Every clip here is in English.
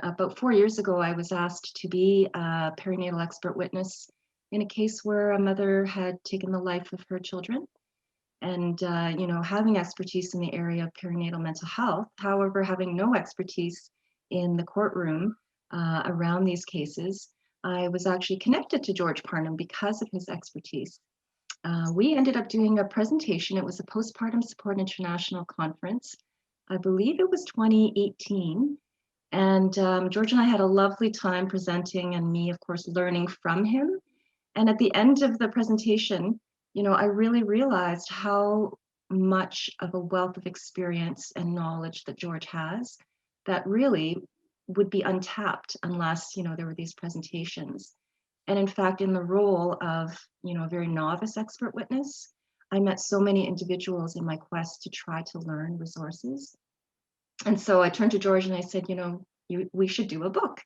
About 4 years ago, I was asked to be a perinatal expert witness in a case where a mother had taken the life of her children. And, having expertise in the area of perinatal mental health, however, having no expertise in the courtroom around these cases, I was actually connected to George Parnham because of his expertise. We ended up doing a presentation. It was a Postpartum Support International Conference. I believe it was 2018. And George and I had a lovely time presenting, and me, of course, learning from him. And at the end of the presentation, I really realized how much of a wealth of experience and knowledge that George has that really would be untapped unless, there were these presentations. And in fact, in the role of, a very novice expert witness, I met so many individuals in my quest to try to learn resources. And so I turned to George and I said, we should do a book.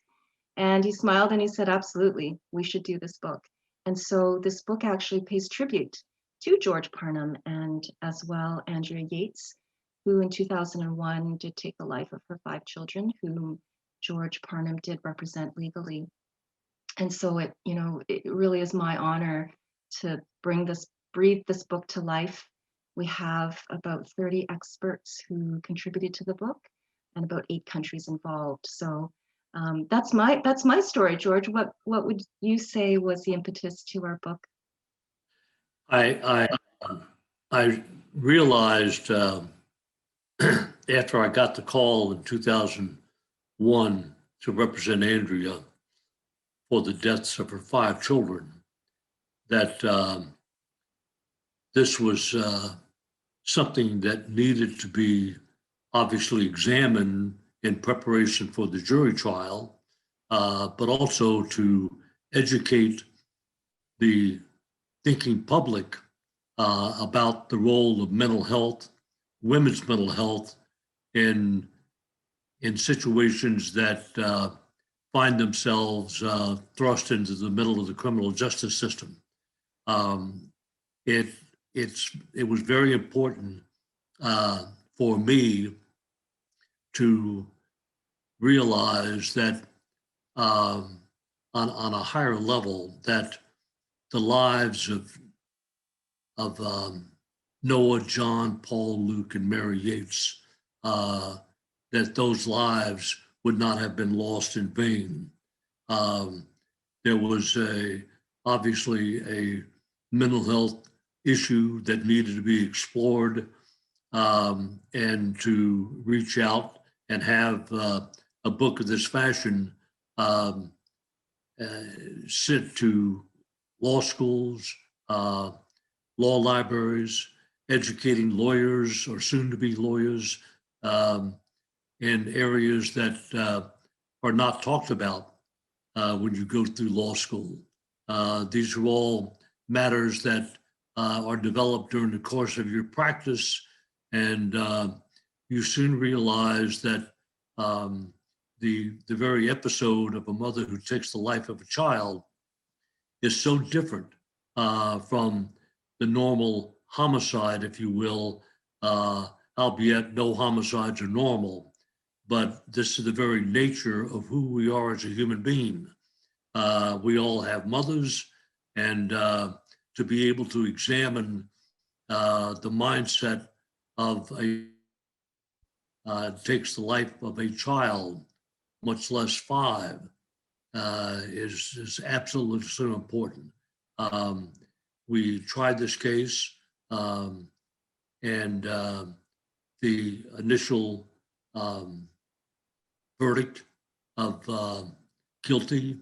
And he smiled and he said, absolutely, we should do this book. And so this book actually pays tribute to George Parnham and as well Andrea Yates, who in 2001 did take the life of her 5 children, whom George Parnham did represent legally. And so it really is my honor to breathe this book to life. We have about 30 experts who contributed to the book and about 8 countries involved. So that's my story, George. What would you say was the impetus to our book? I realized after I got the call in 2001 to represent Andrea for the deaths of her 5 children that this was something that needed to be obviously examined in preparation for the jury trial, but also to educate the thinking public about the role of mental health, women's mental health in situations that find themselves thrust into the middle of the criminal justice system. It was very important for me to realize that on a higher level that the lives of Noah, John, Paul, Luke, and Mary Yates, that those lives would not have been lost in vain. There was obviously a mental health issue that needed to be explored, and to reach out and have a book of this fashion sent to law schools, law libraries, educating lawyers or soon-to-be lawyers in areas that are not talked about when you go through law school. These are all matters that are developed during the course of your practice, and you soon realize that the very episode of a mother who takes the life of a child is so different from the normal homicide, if you will, albeit no homicides are normal. But this is the very nature of who we are as a human being. We all have mothers, and to be able to examine the mindset of takes the life of a child, much less 5, is absolutely so important. We tried this case, and the initial verdict of guilty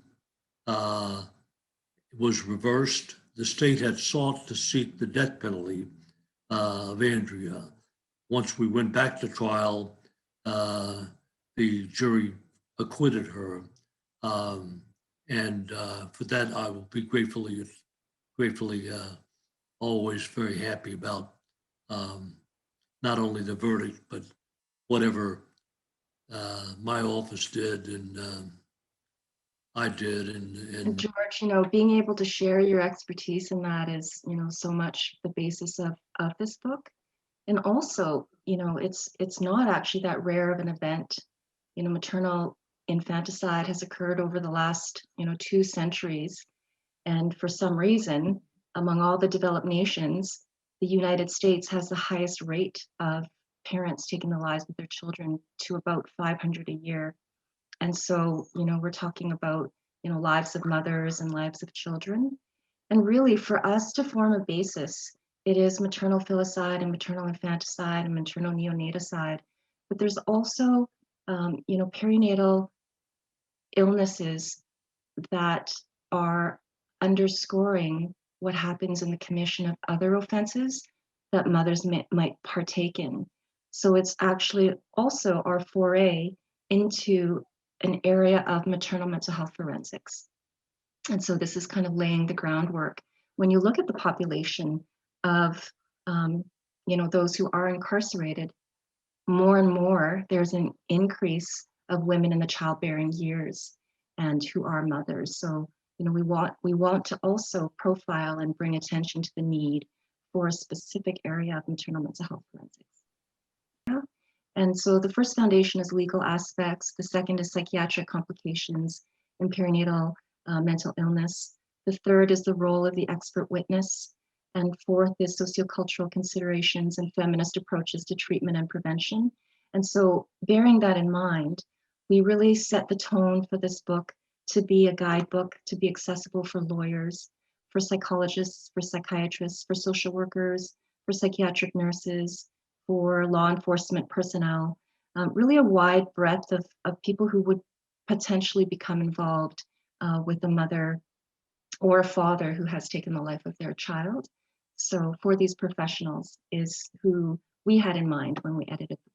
was reversed. The state had sought to seek the death penalty of Andrea. Once we went back to trial, the jury acquitted her. And for that, I will be gratefully always very happy about not only the verdict, but whatever my office did and I did. And George, being able to share your expertise in that is, so much the basis of this book. And also, it's not actually that rare of an event. Maternal infanticide has occurred over the last, 2 centuries. And for some reason, among all the developed nations, the United States has the highest rate of parents taking the lives of their children, to about 500 a year. And so, we're talking about, lives of mothers and lives of children. And really, for us to form a basis, it is maternal filicide and maternal infanticide and maternal neonaticide. But there's also, perinatal illnesses that are underscoring what happens in the commission of other offenses that mothers might partake in. So it's actually also our foray into an area of maternal mental health forensics. And so this is kind of laying the groundwork. When you look at the population of, those who are incarcerated, more and more there's an increase of women in the childbearing years and who are mothers. So, we want to also profile and bring attention to the need for a specific area of maternal mental health forensics. Yeah. And so the first foundation is legal aspects. The second is psychiatric complications and perinatal mental illness. The third is the role of the expert witness. And fourth is sociocultural considerations and feminist approaches to treatment and prevention. And so, bearing that in mind, we really set the tone for this book to be a guidebook, to be accessible for lawyers, for psychologists, for psychiatrists, for social workers, for psychiatric nurses, for law enforcement personnel, really a wide breadth of people who would potentially become involved with a mother or a father who has taken the life of their child. So for these professionals is who we had in mind when we edited the